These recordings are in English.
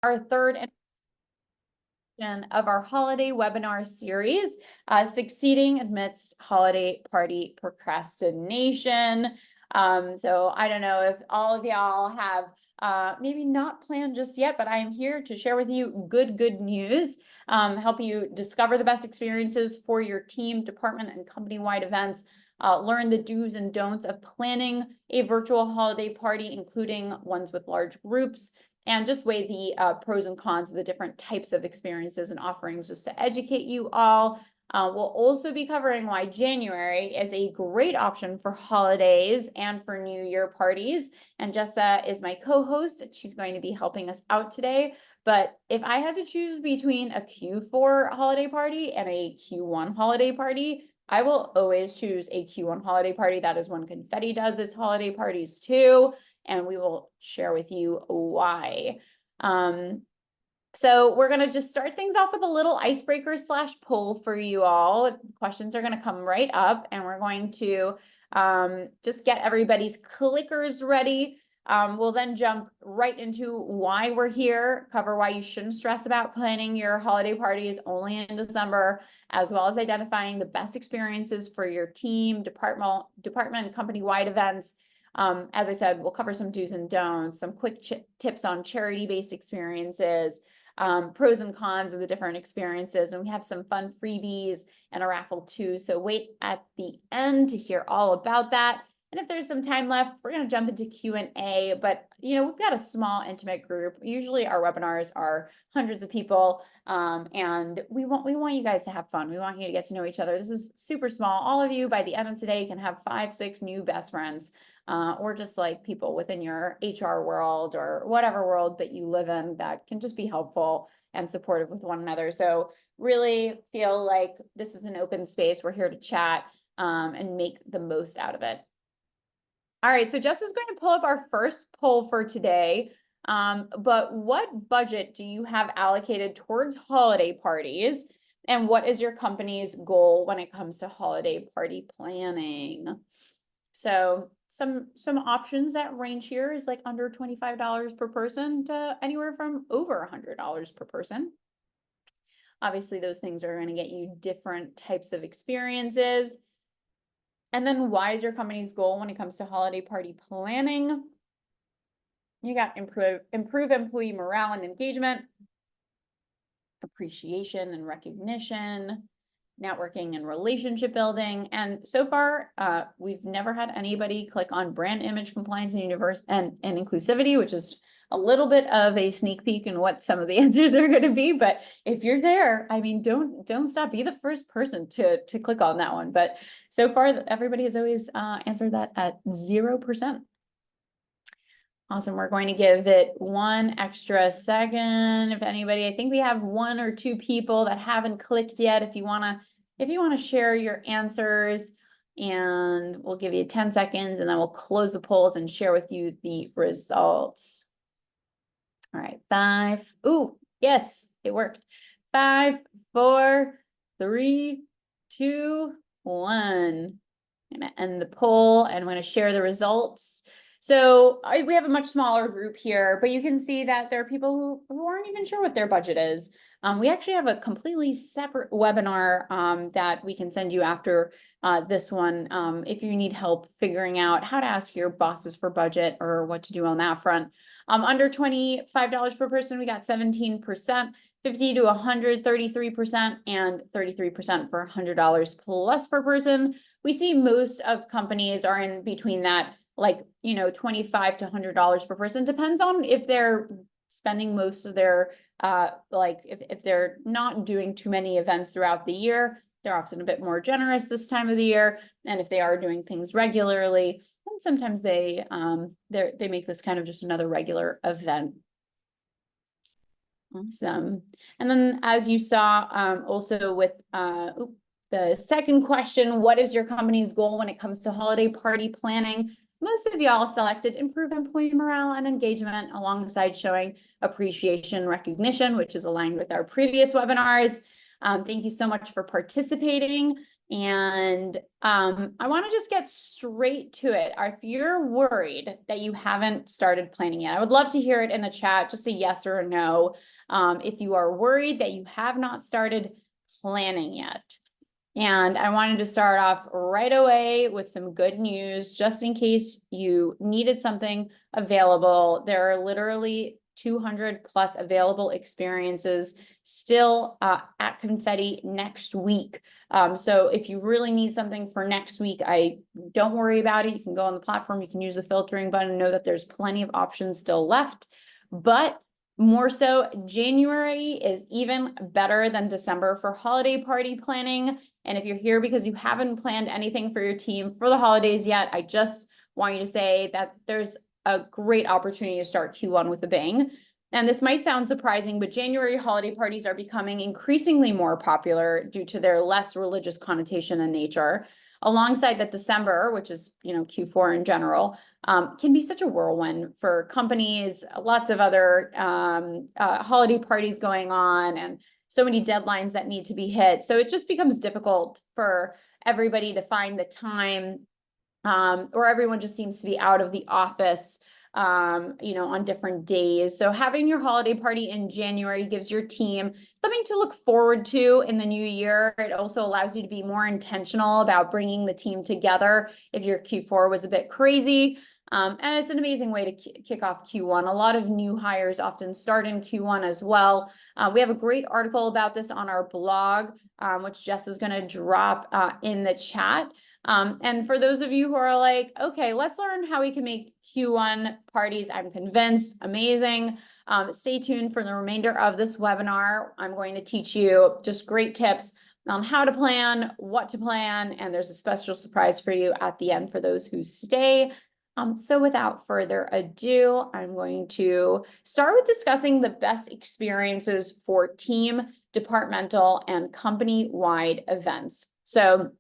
our third of our holiday webinar series, Succeeding Amidst Holiday Party Procrastination. So I don't know if all of y'all have maybe not planned just yet, but I am here to share with you good news, help you discover the best experiences for your team, department, and company-wide events. Learn the do's and don'ts of planning a virtual holiday party, including ones with large groups, and just weigh the pros and cons of the different types of experiences and offerings just to educate you all. We'll also be covering why January is a great option for holidays and for New Year parties. And Jessa is my co-host. She's going to be helping us out today. But if I had to choose between a Q4 holiday party and a Q1 holiday party, I will always choose a Q1 holiday party. That is when Confetti does its holiday parties too, and we will share with you why. So we're going to just start things off with a little icebreaker / poll for you all. Questions are going to come right up, and we're going to just get everybody's clickers ready. We'll then jump right into why we're here, cover why you shouldn't stress about planning your holiday parties only in December, as well as identifying the best experiences for your team, department, and company-wide events. As I said, we'll cover some do's and don'ts, some quick tips on charity-based experiences, pros and cons of the different experiences, and we have some fun freebies and a raffle too. So wait at the end to hear all about that. And if there's some time left, we're going to jump into Q&A, but we've got a small, intimate group. Usually our webinars are hundreds of people, and we want you guys to have fun. We want you to get to know each other. This is super small. All of you by the end of today can have 5, 6 new best friends, or just like people within your HR world or whatever world that you live in that can just be helpful and supportive with one another. So really feel like this is an open space. We're here to chat and make the most out of it. All right, so Jess is going to pull up our first poll for today. But what budget do you have allocated towards holiday parties? And what is your company's goal when it comes to holiday party planning? So some options that range here is like under $25 per person to anywhere from over $100 per person. Obviously, those things are going to get you different types of experiences. And then why is your company's goal when it comes to holiday party planning? You got improve employee morale and engagement, appreciation and recognition, networking and relationship building. And so far, we've never had anybody click on brand image, compliance, and inclusivity, which is a little bit of a sneak peek in what some of the answers are going to be. But if you're there, I mean, don't stop. Be the first person to click on that one. But so far, everybody has always answered that at 0%. Awesome. We're going to give it one extra second. If anybody, I think we have 1 or 2 people that haven't clicked yet. If you want to share your answers, and we'll give you 10 seconds, and then we'll close the polls and share with you the results. All right, 5. Ooh, yes, it worked. 5, 4, 3, 2, 1. I'm going to end the poll, and I'm going to share the results. So we have a much smaller group here, but you can see that there are people who aren't even sure what their budget is. We actually have a completely separate webinar that we can send you after this one if you need help figuring out how to ask your bosses for budget or what to do on that front. Under $25 per person, we got 17%, 50 to 100, 33%, and 33% for $100 plus per person. We see most of companies are in between that, like, $25 to $100 per person. Depends on if they're spending most of their, if they're not doing too many events throughout the year, they're often a bit more generous this time of the year. And if they are doing things regularly, then sometimes they make this kind of just another regular event. Awesome. And then as you saw, also with the second question, what is your company's goal when it comes to holiday party planning? Most of y'all selected improve employee morale and engagement alongside showing appreciation and recognition, which is aligned with our previous webinars. Thank you so much for participating. And I want to just get straight to it. If you're worried that you haven't started planning yet, I would love to hear it in the chat, just a yes or a no. If you are worried that you have not started planning yet. And I wanted to start off right away with some good news, just in case you needed something available. There are literally 200 plus available experiences still at Confetti next week. So if you really need something for next week, don't worry about it. You can go on the platform, you can use the filtering button, know that there's plenty of options still left. But more so, January is even better than December for holiday party planning. And if you're here because you haven't planned anything for your team for the holidays yet, I just want you to say that there's a great opportunity to start Q1 with a bang. And this might sound surprising, but January holiday parties are becoming increasingly more popular due to their less religious connotation and nature. Alongside that, December, which is Q4 in general, can be such a whirlwind for companies, lots of other holiday parties going on, and so many deadlines that need to be hit. So it just becomes difficult for everybody to find the time, or everyone just seems to be out of the office on different days. So having your holiday party in January gives your team something to look forward to in the new year. It also allows you to be more intentional about bringing the team together if your Q4 was a bit crazy. And it's an amazing way to kick off Q1. A lot of new hires often start in Q1 as well. We have a great article about this on our blog, which Jess is going to drop in the chat. And for those of you who are like, okay, let's learn how we can make Q1 parties, I'm convinced, amazing. Stay tuned for the remainder of this webinar. I'm going to teach you just great tips on how to plan, what to plan, and there's a special surprise for you at the end for those who stay. So without further ado, I'm going to start with discussing the best experiences for team, departmental, and company-wide events. So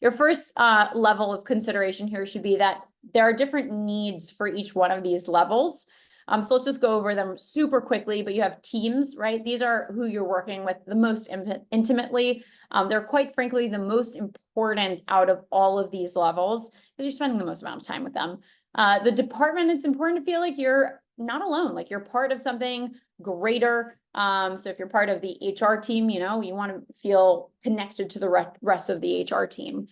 your first level of consideration here should be that there are different needs for each one of these levels. So let's just go over them super quickly, but you have teams, right? These are who you're working with the most intimately. They're quite frankly the most important out of all of these levels because you're spending the most amount of time with them. The department, it's important to feel like you're not alone, like you're part of something greater. So if you're part of the HR team, you want to feel connected to the rest of the HR team.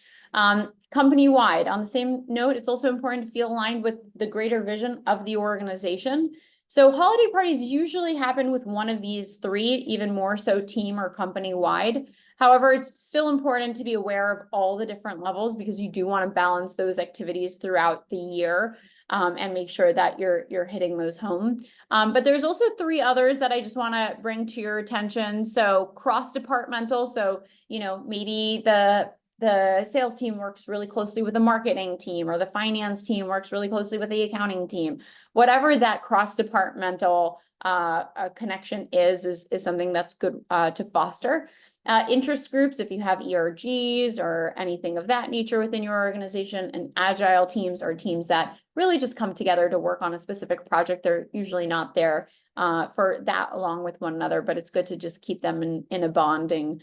Company-wide, on the same note, it's also important to feel aligned with the greater vision of the organization. So holiday parties usually happen with one of these three, even more so team or company-wide. However, it's still important to be aware of all the different levels because you do want to balance those activities throughout the year. And make sure that you're hitting those home. But there's also three others that I just want to bring to your attention. So cross-departmental. So, maybe the sales team works really closely with the marketing team, or the finance team works really closely with the accounting team. Whatever that cross-departmental connection is something that's good to foster. Interest groups, if you have ERGs or anything of that nature within your organization, and agile teams are teams that really just come together to work on a specific project. They're usually not there for that along with one another, but it's good to just keep them in a bonding.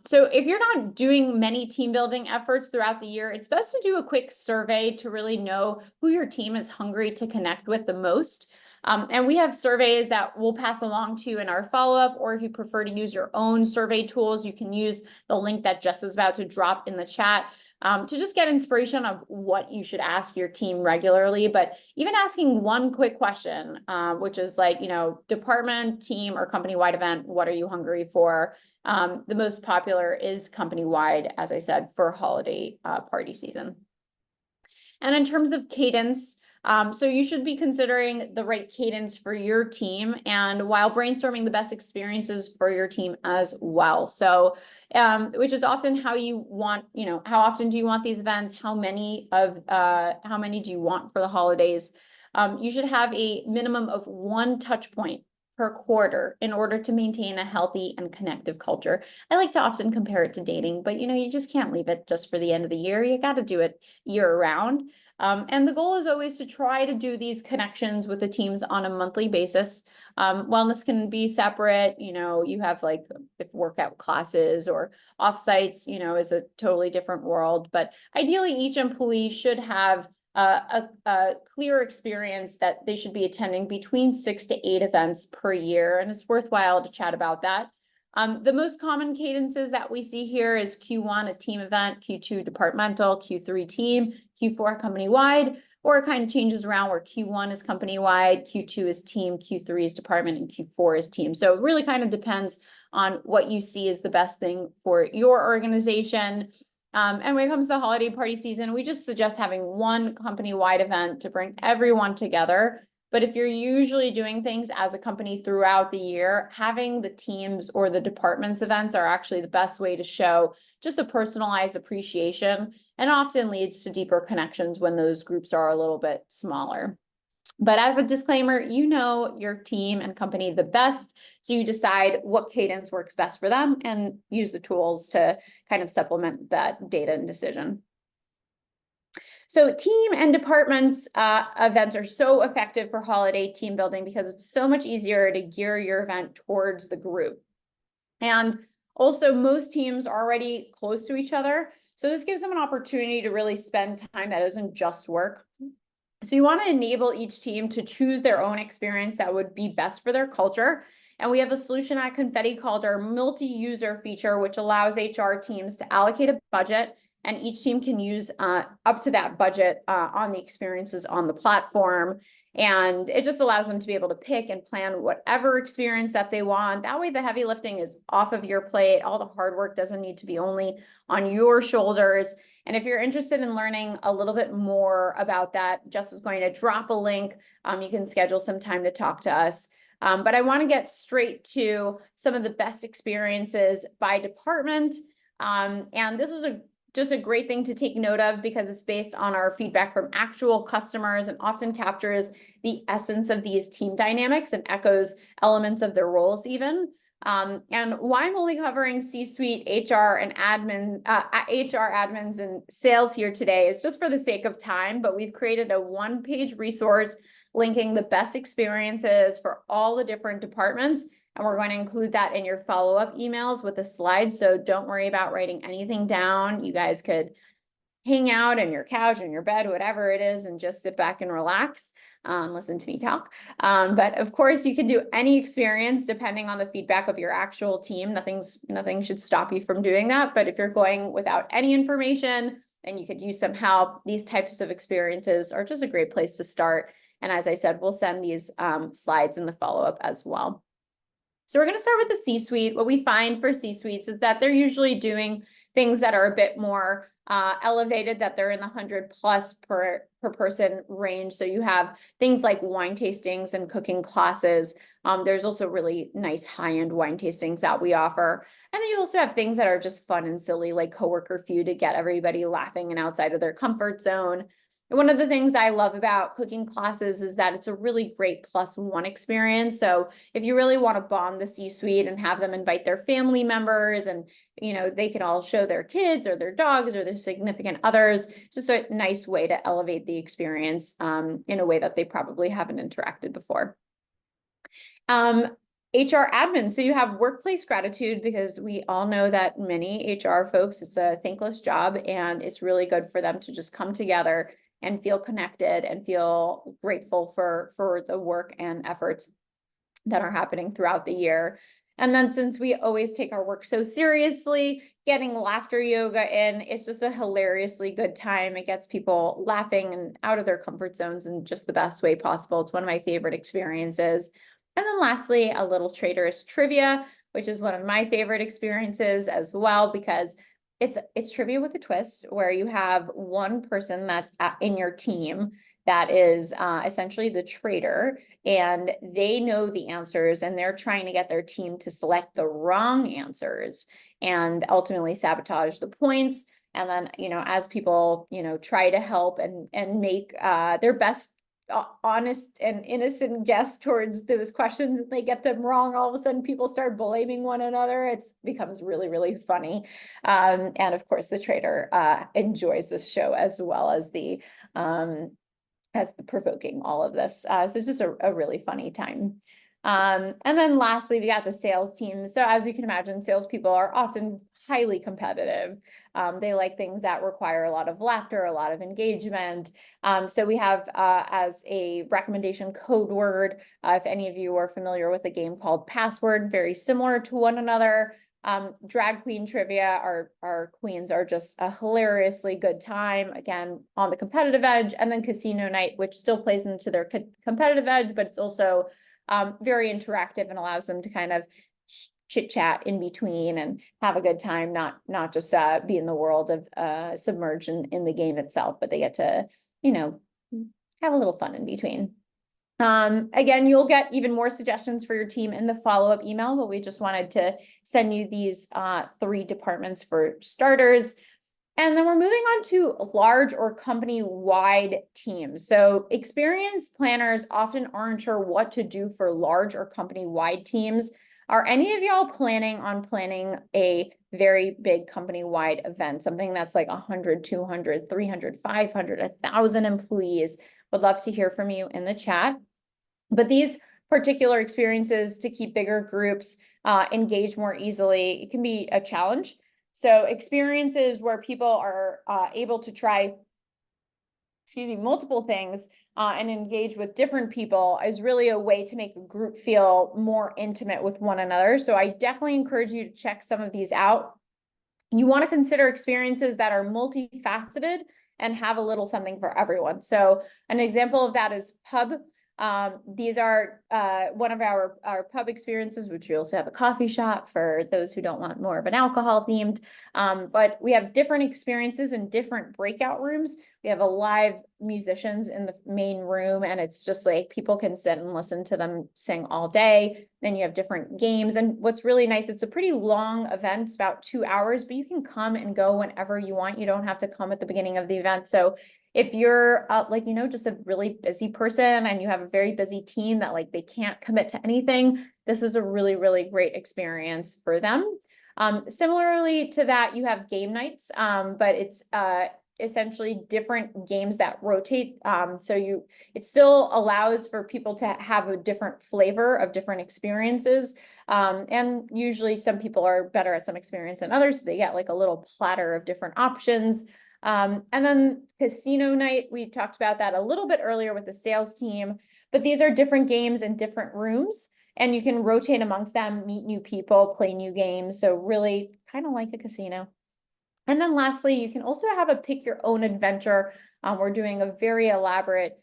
So if you're not doing many team building efforts throughout the year, it's best to do a quick survey to really know who your team is hungry to connect with the most. And we have surveys that we'll pass along to you in our follow-up, or if you prefer to use your own survey tools, you can use the link that Jess is about to drop in the chat to just get inspiration of what you should ask your team regularly. But even asking one quick question, which is like, department, team, or company-wide event, what are you hungry for? The most popular is company-wide, as I said, for holiday party season. And in terms of cadence, so you should be considering the right cadence for your team, and while brainstorming the best experiences for your team as well. So, which is often how you want, how often do you want these events? How many do you want for the holidays? You should have a minimum of one touch point per quarter in order to maintain a healthy and connective culture. I like to often compare it to dating, but you just can't leave it just for the end of the year. You got to do it year round. And the goal is always to try to do these connections with the teams on a monthly basis. Wellness can be separate. You have like if workout classes or offsites, is a totally different world. But ideally, each employee should have a clear experience that they should be attending between 6 to 8 events per year. And it's worthwhile to chat about that. The most common cadences that we see here is Q1, a team event, Q2, departmental, Q3, team, Q4, company-wide, or it kind of changes around where Q1 is company-wide, Q2 is team, Q3 is department, and Q4 is team. So it really kind of depends on what you see is the best thing for your organization. And when it comes to holiday party season, we just suggest having one company-wide event to bring everyone together. But if you're usually doing things as a company throughout the year, having the teams or the departments events are actually the best way to show just a personalized appreciation, and often leads to deeper connections when those groups are a little bit smaller. But as a disclaimer, you know your team and company the best, so you decide what cadence works best for them and use the tools to kind of supplement that data and decision. So team and departments events are so effective for holiday team building because it's so much easier to gear your event towards the group. And also most teams are already close to each other. So this gives them an opportunity to really spend time that isn't just work. So you want to enable each team to choose their own experience that would be best for their culture. And we have a solution at Confetti called our multi-user feature, which allows HR teams to allocate a budget, and each team can use up to that budget on the experiences on the platform. And it just allows them to be able to pick and plan whatever experience that they want. That way the heavy lifting is off of your plate. All the hard work doesn't need to be only on your shoulders. And if you're interested in learning a little bit more about that, Jess is going to drop a link. You can schedule some time to talk to us. But I want to get straight to some of the best experiences by department. And this is just a great thing to take note of because it's based on our feedback from actual customers and often captures the essence of these team dynamics and echoes elements of their roles even. And why I'm only covering C-suite, HR, and HR admins and sales here today is just for the sake of time, but we've created a one-page resource linking the best experiences for all the different departments. And we're going to include that in your follow-up emails with a slide. So don't worry about writing anything down. You guys could hang out on your couch, in your bed, whatever it is, and just sit back and relax, listen to me talk. But of course, you can do any experience depending on the feedback of your actual team. Nothing should stop you from doing that. But if you're going without any information and you could use some help, these types of experiences are just a great place to start. And as I said, we'll send these slides in the follow-up as well. So we're going to start with the C-suite. What we find for C-suites is that they're usually doing things that are a bit more elevated, that they're in the 100+ per person range. So you have things like wine tastings and cooking classes. There's also really nice high-end wine tastings that we offer. And then you also have things that are just fun and silly, like coworker feud to get everybody laughing and outside of their comfort zone. And one of the things I love about cooking classes is that it's a really great +1 experience. So if you really want to bond the C-suite and have them invite their family members and, they can all show their kids or their dogs or their significant others, just a nice way to elevate the experience in a way that they probably haven't interacted before. HR admin. So you have workplace gratitude because we all know that many HR folks, it's a thankless job and it's really good for them to just come together and feel connected and feel grateful for the work and efforts that are happening throughout the year. And then since we always take our work so seriously, getting laughter yoga in, it's just a hilariously good time. It gets people laughing and out of their comfort zones in just the best way possible. It's one of my favorite experiences. And then lastly, a little traitorous trivia, which is one of my favorite experiences as well, because it's trivia with a twist where you have one person that's in your team that is essentially the traitor, and they know the answers and they're trying to get their team to select the wrong answers and ultimately sabotage the points. And then, as people, try to help and make their best honest and innocent guess towards those questions and they get them wrong, all of a sudden people start blaming one another. It becomes really, really funny. And of course, the trader enjoys this show as well as the as provoking all of this. So it's just a really funny time. And then lastly, we got the sales team. So as you can imagine, salespeople are often highly competitive. They like things that require a lot of laughter, a lot of engagement. So we have as a recommendation code word, if any of you are familiar with a game called Password, very similar to one another. Drag queen trivia, our queens are just a hilariously good time, again, on the competitive edge, and then casino night, which still plays into their competitive edge, but it's also very interactive and allows them to kind of chit chat in between and have a good time, not just be in the world of submerged in the game itself, but they get to, you know, have a little fun in between. Again, you'll get even more suggestions for your team in the follow-up email, but we just wanted to send you these 3 departments for starters. And then we're moving on to large or company-wide teams. So experienced planners often aren't sure what to do for large or company-wide teams. Are any of y'all planning a very big company-wide event, something that's like 100, 200, 300, 500, 1,000 employees? Would love to hear from you in the chat. But these particular experiences to keep bigger groups engaged more easily, it can be a challenge. So experiences where people are able to try, multiple things and engage with different people is really a way to make a group feel more intimate with one another. So I definitely encourage you to check some of these out. You want to consider experiences that are multifaceted and have a little something for everyone. So an example of that is pub. These are one of our pub experiences, which we also have a coffee shop for those who don't want more of an alcohol themed. But we have different experiences in different breakout rooms. We have a live musicians in the main room, and it's just like people can sit and listen to them sing all day. Then you have different games. And what's really nice, it's a pretty long event, it's about 2 hours, but you can come and go whenever you want. You don't have to come at the beginning of the event. So if you're like, just a really busy person and you have a very busy team that like they can't commit to anything, this is a really, really great experience for them. Similarly to that, you have game nights, but it's essentially different games that rotate. So it still allows for people to have a different flavor of different experiences. And usually some people are better at some experience than others, so they get like a little platter of different options. And then casino night, we talked about that a little bit earlier with the sales team, but these are different games in different rooms and you can rotate amongst them, meet new people, play new games. So really kind of like a casino. And then lastly, you can also have a pick your own adventure. We're doing a very elaborate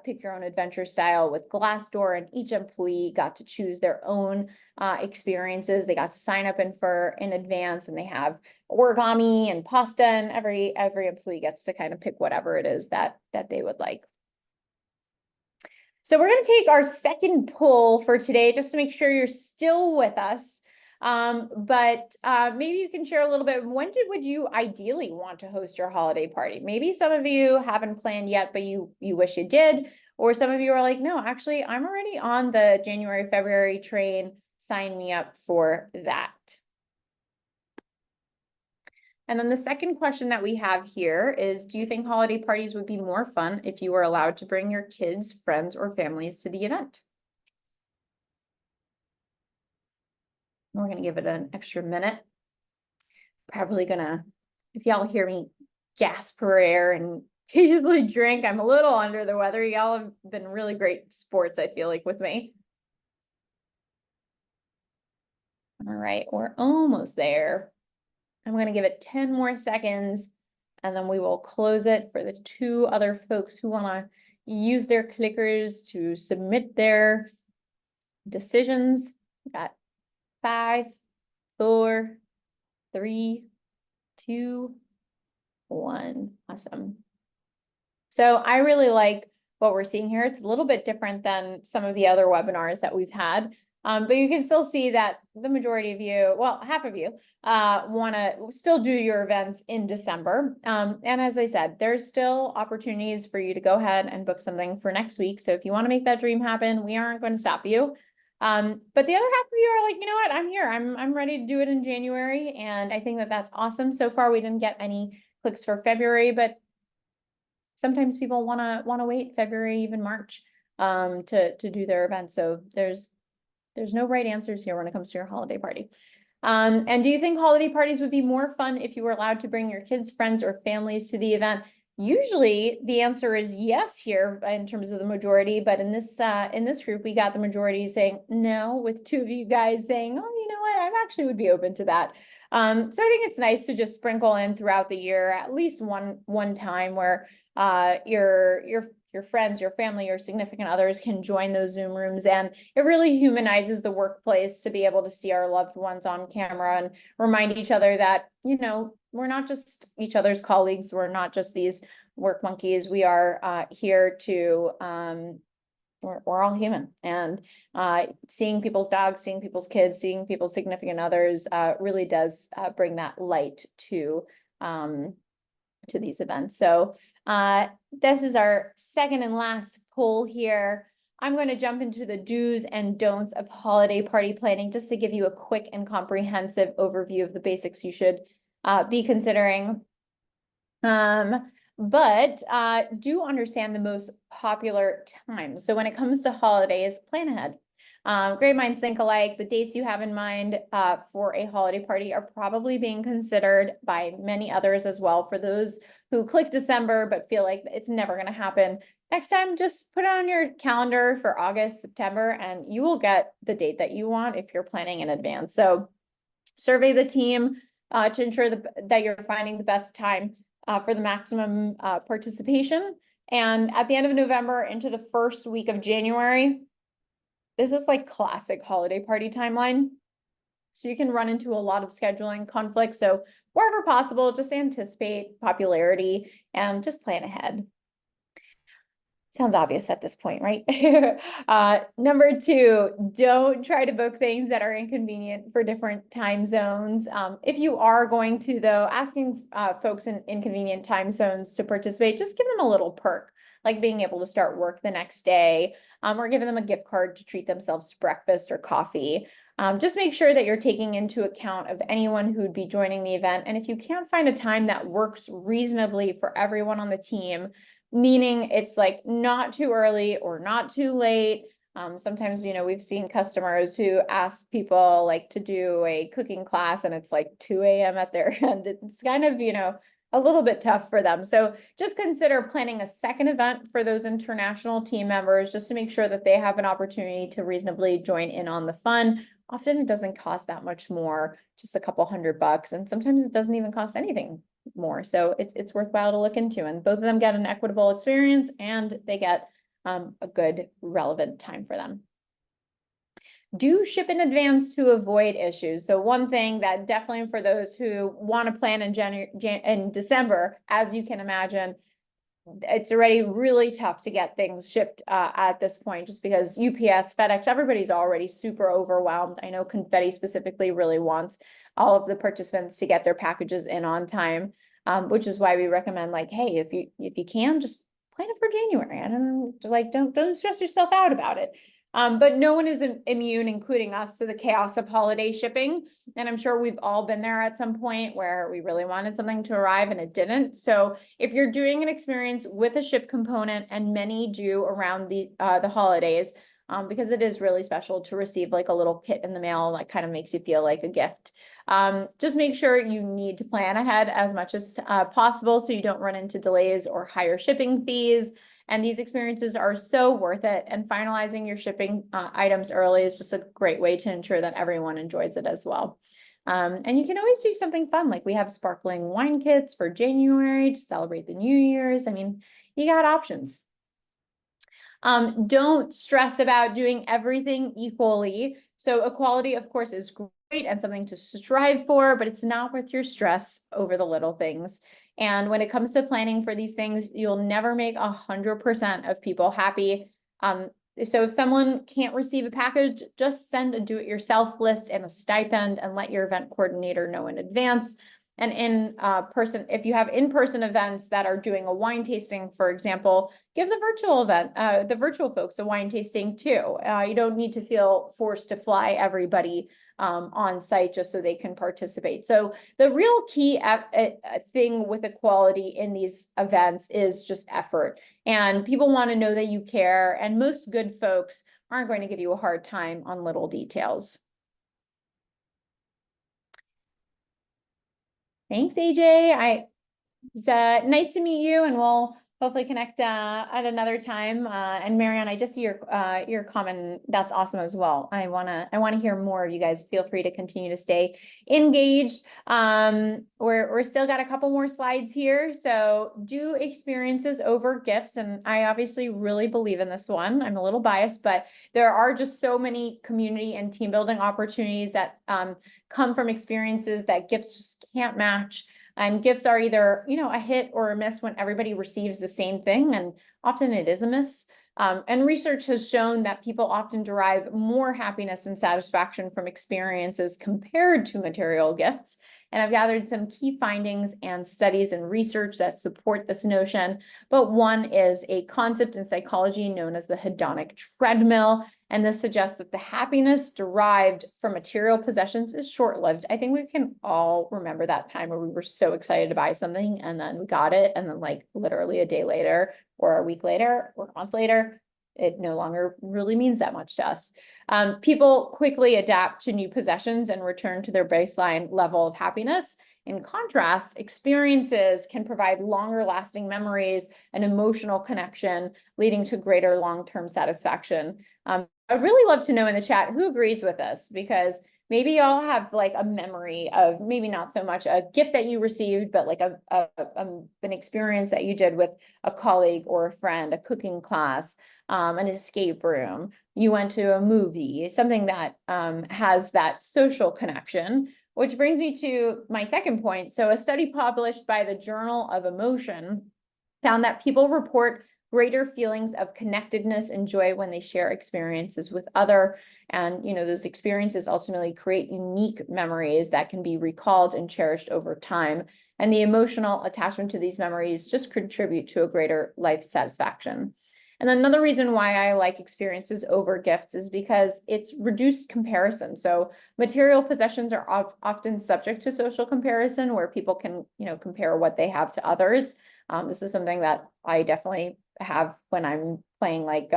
pick your own adventure style with Glassdoor, and each employee got to choose their own experiences. They got to sign up in advance, and they have origami and pasta, and every employee gets to kind of pick whatever it is that they would like. So we're going to take our second poll for today just to make sure you're still with us. But maybe you can share a little bit. When would you ideally want to host your holiday party? Maybe some of you haven't planned yet, but you wish you did. Or some of you are like, no, actually, I'm already on the January, February train. Sign me up for that. And then the second question that we have here is, do you think holiday parties would be more fun if you were allowed to bring your kids, friends, or families to the event? We're going to give it an extra minute. Probably gonna, if y'all hear me gasp for air and occasionally drink, I'm a little under the weather. Y'all have been really great sports, I feel like, with me. All right, we're almost there. I'm going to give it 10 more seconds and then we will close it for the 2 other folks who want to use their clickers to submit their decisions. We got 5, 4, 3, 2, 1. Awesome. So I really like what we're seeing here. It's a little bit different than some of the other webinars that we've had. But you can still see that the majority of you, well, half of you, want to still do your events in December. And as I said, there's still opportunities for you to go ahead and book something for next week. So if you want to make that dream happen, we aren't going to stop you. But the other half of you are like, you know what, I'm here. I'm ready to do it in January. And I think that that's awesome. So far, we didn't get any clicks for February, but sometimes people want to wait February, even March, to do their event. So there's no right answers here when it comes to your holiday party. And do you think holiday parties would be more fun if you were allowed to bring your kids, friends, or families to the event? Usually the answer is yes here in terms of the majority, but in this group, we got the majority saying no, with 2 of you guys saying, oh, you know what, I actually would be open to that. So I think it's nice to just sprinkle in throughout the year, at least one time where your friends, your family, your significant others can join those Zoom rooms. And it really humanizes the workplace to be able to see our loved ones on camera and remind each other that, you know, we're not just each other's colleagues. We're not just these work monkeys. We are here to, we're all human. And seeing people's dogs, seeing people's kids, seeing people's significant others really does bring that light to these events. So this is our second and last poll here. I'm going to jump into the do's and don'ts of holiday party planning just to give you a quick and comprehensive overview of the basics you should be considering. But do understand the most popular times. So when it comes to holidays, plan ahead. Great minds think alike. The dates you have in mind for a holiday party are probably being considered by many others as well. For those who click December but feel like it's never going to happen, next time just put it on your calendar for August, September, and you will get the date that you want if you're planning in advance. So survey the team to ensure that you're finding the best time for the maximum participation. And at the end of November into the first week of January, this is like classic holiday party timeline. So you can run into a lot of scheduling conflicts. So wherever possible, just anticipate popularity and just plan ahead. Sounds obvious at this point, right? Number 2, don't try to book things that are inconvenient for different time zones. If you are going to, though, asking folks in inconvenient time zones to participate, just give them a little perk, like being able to start work the next day, or giving them a gift card to treat themselves to breakfast or coffee. Just make sure that you're taking into account of anyone who would be joining the event. And if you can't find a time that works reasonably for everyone on the team, meaning it's like not too early or not too late. Sometimes, you know, we've seen customers who ask people like to do a cooking class and it's like 2 a.m. at their end. It's kind of, you know, a little bit tough for them. So just consider planning a second event for those international team members just to make sure that they have an opportunity to reasonably join in on the fun. Often it doesn't cost that much more, just a couple $100, and sometimes it doesn't even cost anything more. So it's worthwhile to look into, and both of them get an equitable experience and they get a good relevant time for them. Do ship in advance to avoid issues. So one thing that definitely for those who want to plan in December, as you can imagine, it's already really tough to get things shipped at this point, just because UPS, FedEx, everybody's already super overwhelmed. I know Confetti specifically really wants all of the participants to get their packages in on time, which is why we recommend, like, hey, if you can, just plan it for January. I don't stress yourself out about it. But no one is immune, including us, to the chaos of holiday shipping. And I'm sure we've all been there at some point where we really wanted something to arrive and it didn't. So if you're doing an experience with a ship component, and many do around the holidays, because it is really special to receive like a little kit in the mail, that kind of makes you feel like a gift. Just make sure you need to plan ahead as much as possible so you don't run into delays or higher shipping fees. And these experiences are so worth it. And finalizing your shipping items early is just a great way to ensure that everyone enjoys it as well. And you can always do something fun. Like we have sparkling wine kits for January to celebrate the New Year's. I mean, you got options. Don't stress about doing everything equally. So equality, of course, is great and something to strive for, but it's not worth your stress over the little things. And when it comes to planning for these things, you'll never make 100% of people happy. So if someone can't receive a package, just send a do-it-yourself list and a stipend and let your event coordinator know in advance. And in person, if you have in-person events that are doing a wine tasting, for example, give the virtual folks a wine tasting too. You don't need to feel forced to fly everybody on site just so they can participate. So the real key thing with equality in these events is just effort. And people want to know that you care. And most good folks aren't going to give you a hard time on little details. Thanks, AJ. It's nice to meet you, and we'll hopefully connect at another time. And Marianne, I just see your comment. That's awesome as well. I wanna hear more of you guys. Feel free to continue to stay engaged. We're still got a couple more slides here. So do experiences over gifts, and I obviously really believe in this one. I'm a little biased, but there are just so many community and team building opportunities that come from experiences that gifts just can't match. And gifts are either, a hit or a miss when everybody receives the same thing, and often it is a miss. And research has shown that people often derive more happiness and satisfaction from experiences compared to material gifts. And I've gathered some key findings and studies and research that support this notion. But one is a concept in psychology known as the hedonic treadmill. And this suggests that the happiness derived from material possessions is short-lived. I think we can all remember that time where we were so excited to buy something and then we got it, and then like literally a day later or a week later or a month later, it no longer really means that much to us. People quickly adapt to new possessions and return to their baseline level of happiness. In contrast, experiences can provide longer lasting memories and emotional connection, leading to greater long-term satisfaction. I'd really love to know in the chat who agrees with this, because maybe y'all have like a memory of maybe not so much a gift that you received, but like an experience that you did with a colleague or a friend, a cooking class, an escape room. You went to a movie, something that has that social connection, which brings me to my second point. So a study published by the Journal of Emotion found that people report greater feelings of connectedness and joy when they share experiences with other. And, those experiences ultimately create unique memories that can be recalled and cherished over time. And the emotional attachment to these memories just contribute to a greater life satisfaction. And another reason why I like experiences over gifts is because it's reduced comparison. So material possessions are often subject to social comparison, where people can, compare what they have to others. This is something that I definitely have when I'm playing like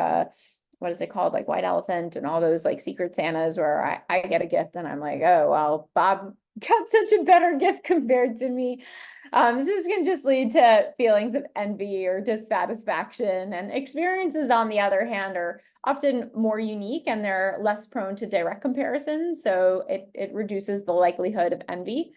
what is it called, like White Elephant and all those like Secret Santas, where I get a gift and I'm like, oh well, Bob got such a better gift compared to me. This can just lead to feelings of envy or dissatisfaction. And experiences, on the other hand, are often more unique and they're less prone to direct comparison. So it reduces the likelihood of envy.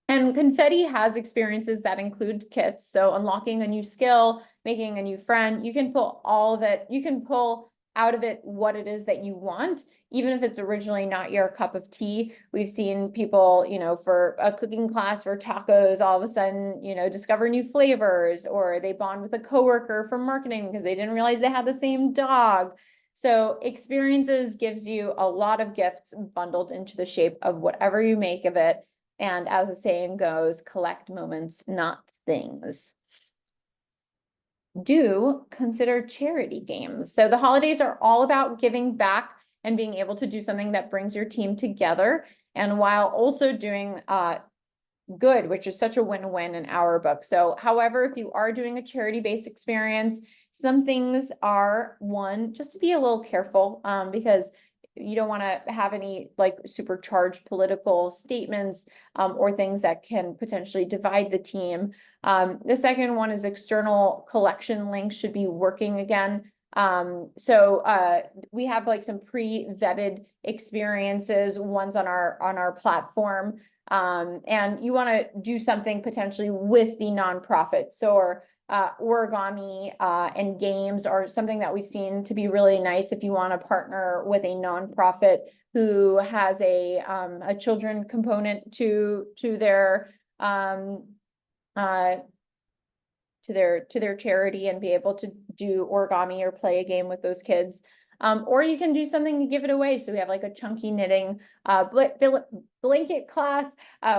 And Confetti has experiences that include kits. So unlocking a new skill, making a new friend, you can pull all of it. You can pull out of it what it is that you want, even if it's originally not your cup of tea. We've seen people, for a cooking class for tacos, all of a sudden, discover new flavors, or they bond with a coworker from marketing because they didn't realize they had the same dog. So experiences gives you a lot of gifts bundled into the shape of whatever you make of it. And as the saying goes, collect moments, not things. Do consider charity games. So the holidays are all about giving back and being able to do something that brings your team together, and while also doing good, which is such a win-win in our book. So however, if you are doing a charity-based experience, some things are, one, just to be a little careful, because you don't want to have any like supercharged political statements or things that can potentially divide the team. The second one is external collection links should be working again. So we have like some pre-vetted experiences, ones on our platform. And you want to do something potentially with the nonprofit. So origami and games are something that we've seen to be really nice if you want to partner with a nonprofit who has a children component to their to their charity and be able to do origami or play a game with those kids. Or you can do something to give it away. So we have like a chunky knitting blanket class.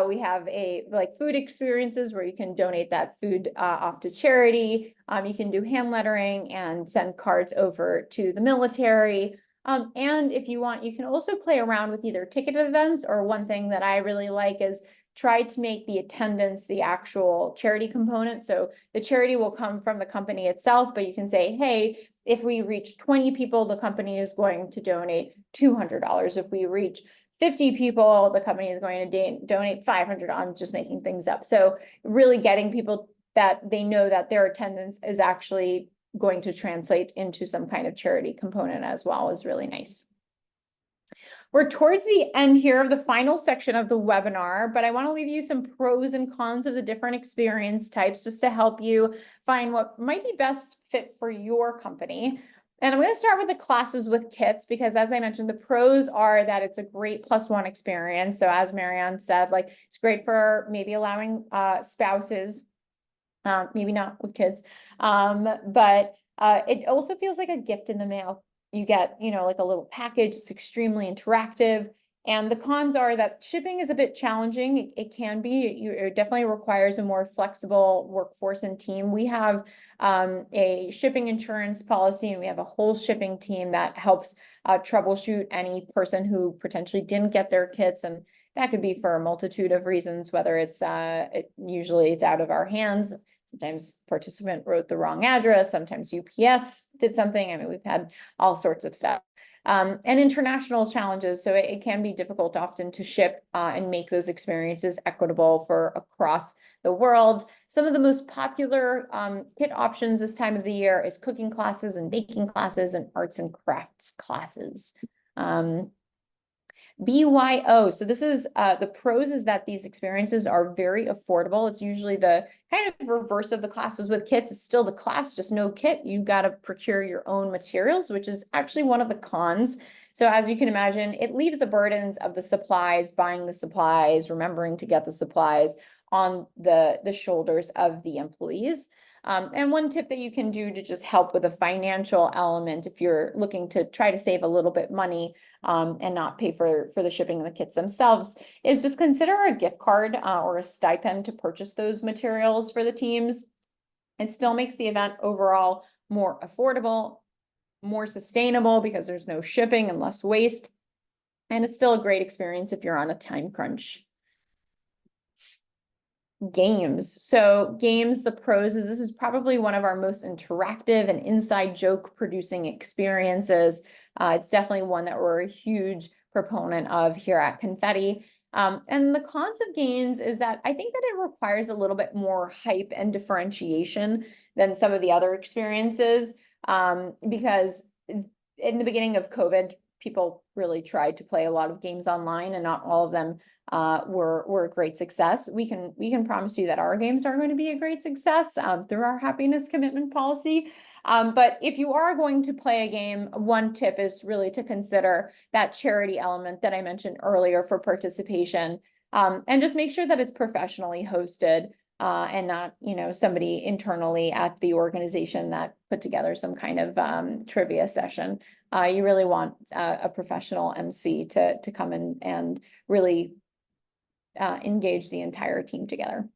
We have like food experiences where you can donate that food off to charity. You can do hand lettering and send cards over to the military. And if you want, you can also play around with either ticketed events, or one thing that I really like is try to make the attendance the actual charity component. So the charity will come from the company itself, but you can say, hey, if we reach 20 people, the company is going to donate $200. If we reach 50 people, the company is going to donate $500. I'm just making things up. So really getting people that they know that their attendance is actually going to translate into some kind of charity component as well is really nice. We're towards the end here of the final section of the webinar, but I want to leave you some pros and cons of the different experience types just to help you find what might be best fit for your company. And I'm going to start with the classes with kits, because as I mentioned, the pros are that it's a great +1 experience. So as Marianne said, like it's great for maybe allowing spouses, maybe not with kids, but it also feels like a gift in the mail. You get, like a little package. It's extremely interactive. And the cons are that shipping is a bit challenging. It can be. It definitely requires a more flexible workforce and team. We have a shipping insurance policy, and we have a whole shipping team that helps troubleshoot any person who potentially didn't get their kits. And that could be for a multitude of reasons, whether it's usually it's out of our hands. Sometimes participant wrote the wrong address. Sometimes UPS did something. I mean, we've had all sorts of stuff. And international challenges. So it can be difficult often to ship and make those experiences equitable for across the world. Some of the most popular kit options this time of the year is cooking classes and baking classes and arts and crafts classes. BYO. So this is the pros is that these experiences are very affordable. It's usually the kind of reverse of the classes with kits. It's still the class, just no kit. You've got to procure your own materials, which is actually one of the cons. So as you can imagine, it leaves the burdens of the supplies, buying the supplies, remembering to get the supplies on the shoulders of the employees. And one tip that you can do to just help with a financial element, if you're looking to try to save a little bit money and not pay for the shipping of the kits themselves, is just consider a gift card or a stipend to purchase those materials for the teams. It still makes the event overall more affordable, more sustainable because there's no shipping and less waste. And it's still a great experience if you're on a time crunch. Games. So games, the pros is this is probably one of our most interactive and inside joke producing experiences. It's definitely one that we're a huge proponent of here at Confetti. And the cons of games is that I think that it requires a little bit more hype and differentiation than some of the other experiences, because in the beginning of COVID, people really tried to play a lot of games online, and not all of them were a great success. We can promise you that our games are going to be a great success through our happiness commitment policy. But if you are going to play a game, one tip is really to consider that charity element that I mentioned earlier for participation, and just make sure that it's professionally hosted and not, somebody internally at the organization that put together some kind of trivia session. You really want a professional MC to come in and really engage the entire team together.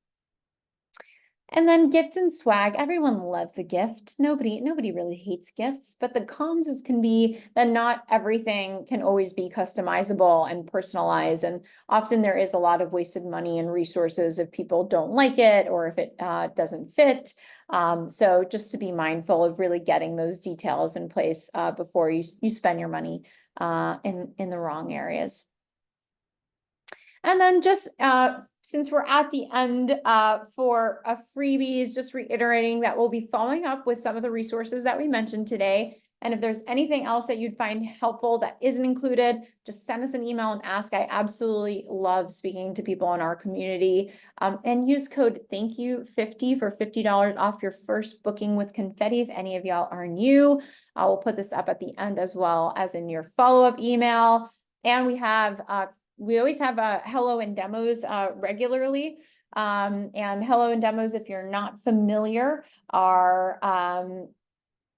And then gifts and swag. Everyone loves a gift. Nobody really hates gifts, but the cons can be that not everything can always be customizable and personalized. And often there is a lot of wasted money and resources if people don't like it or if it doesn't fit. So just to be mindful of really getting those details in place before you spend your money in the wrong areas. And then just since we're at the end for freebies, just reiterating that we'll be following up with some of the resources that we mentioned today. And if there's anything else that you'd find helpful that isn't included, just send us an email and ask. I absolutely love speaking to people in our community. And use code THANKYOU50 for $50 off your first booking with Confetti if any of y'all are new. We'll put this up at the end as well as in your follow-up email. And we have we always have hello and demos regularly. And hello and demos, if you're not familiar, are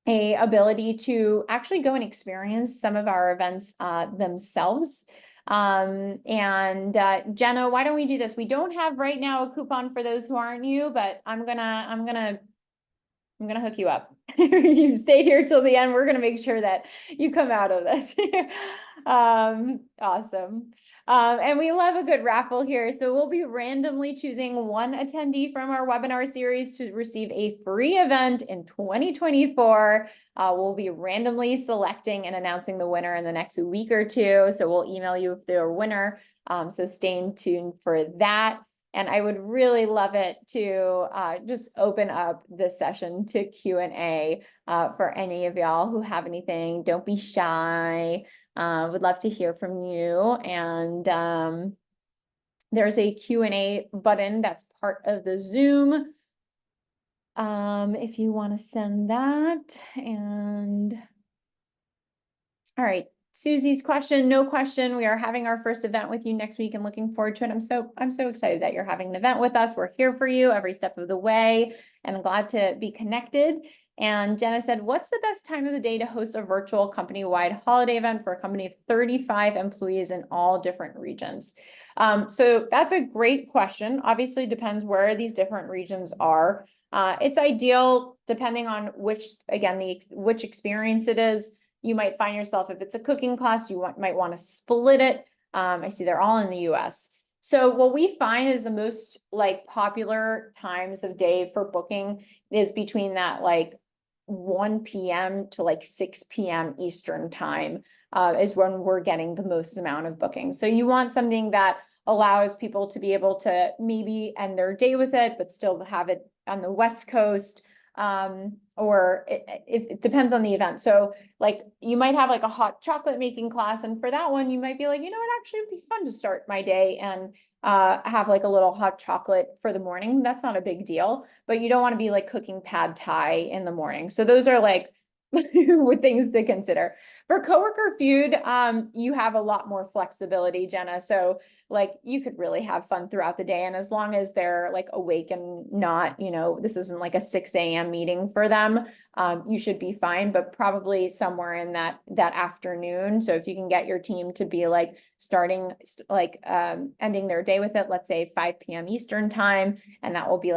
a ability to actually go and experience some of our events themselves. And Jenna, why don't we do this? We don't have right now a coupon for those who aren't you, but I'm gonna hook you up. You stayed here till the end. We're gonna make sure that you come out of this. Awesome. And we love a good raffle here. So we'll be randomly choosing one attendee from our webinar series to receive a free event in 2024. We'll be randomly selecting and announcing the winner in the next week or two. So we'll email you if they're a winner. So stay tuned for that. And I would really love it to just open up this session to Q&A for any of y'all who have anything. Don't be shy. Would love to hear from you. And there's a Q&A button that's part of the Zoom. If you want to send that. And all right. Susie's question, no question. We are having our first event with you next week and looking forward to it. I'm so excited that you're having an event with us. We're here for you every step of the way and I'm glad to be connected. And Jenna said, what's the best time of the day to host a virtual company-wide holiday event for a company of 35 employees in all different regions? So that's a great question. Obviously depends where these different regions are. It's ideal depending on which experience it is. You might find yourself, if it's a cooking class, you might want to split it. I see they're all in the US. So what we find is the most popular times of day for booking is between that 1 p.m. to 6 p.m. Eastern time is when we're getting the most amount of bookings. So you want something that allows people to be able to maybe end their day with it, but still have it on the West Coast. Or it depends on the event. So you might have a hot chocolate making class. And for that one, you might be like, it actually would be fun to start my day and have a little hot chocolate for the morning. That's not a big deal, but you don't want to be cooking pad thai in the morning. So those are with things to consider. For coworker feud, you have a lot more flexibility, Jenna. So you could really have fun throughout the day. And as long as they're awake and not, this isn't a 6 a.m. meeting for them, you should be fine, but probably somewhere in that afternoon. So if you can get your team to be starting, ending their day with it, let's say 5 p.m. Eastern time, and that will be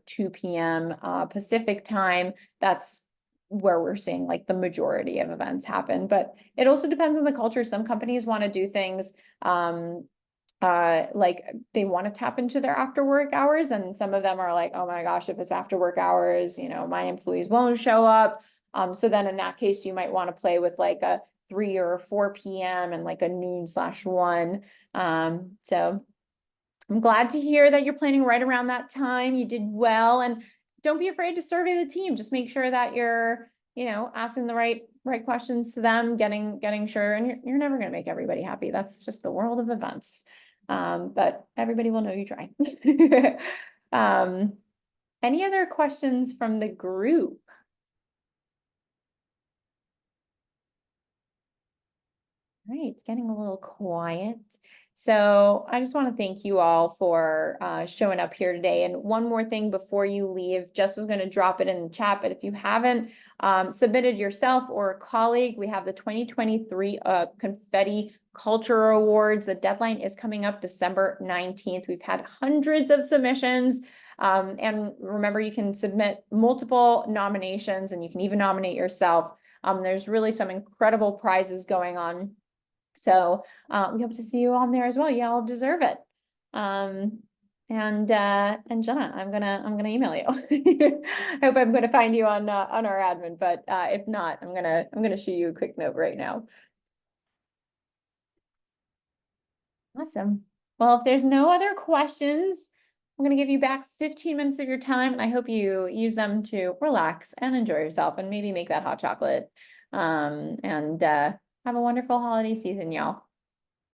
2 p.m. Pacific time, that's where we're seeing the majority of events happen. But it also depends on the culture. Some companies want to do things they want to tap into their after work hours, and some of them are oh my gosh, if it's after work hours, my employees won't show up. So then in that case, you might want to play with a 3 or 4 p.m. and a noon/1. So I'm glad to hear that you're planning right around that time. You did well, and don't be afraid to survey the team. Just make sure that you're, asking the right questions to them, getting sure, and you're never going to make everybody happy. That's just the world of events. But everybody will know you try. Any other questions from the group? All right, it's getting a little quiet. So I just want to thank you all for showing up here today. And one more thing before you leave, Jess is going to drop it in the chat, but if you haven't submitted yourself or a colleague, we have the 2023 Confetti Culture Awards. The deadline is coming up December 19th. We've had hundreds of submissions. And remember, you can submit multiple nominations and you can even nominate yourself. There's really some incredible prizes going on. So we hope to see you on there as well. You all deserve it. And Jenna, I'm gonna email you. I hope I'm gonna find you on our admin, but if not, I'm gonna shoot you a quick note right now. Awesome. Well, if there's no other questions, I'm gonna give you back 15 minutes of your time, and I hope you use them to relax and enjoy yourself, and maybe make that hot chocolate. And have a wonderful holiday season, y'all.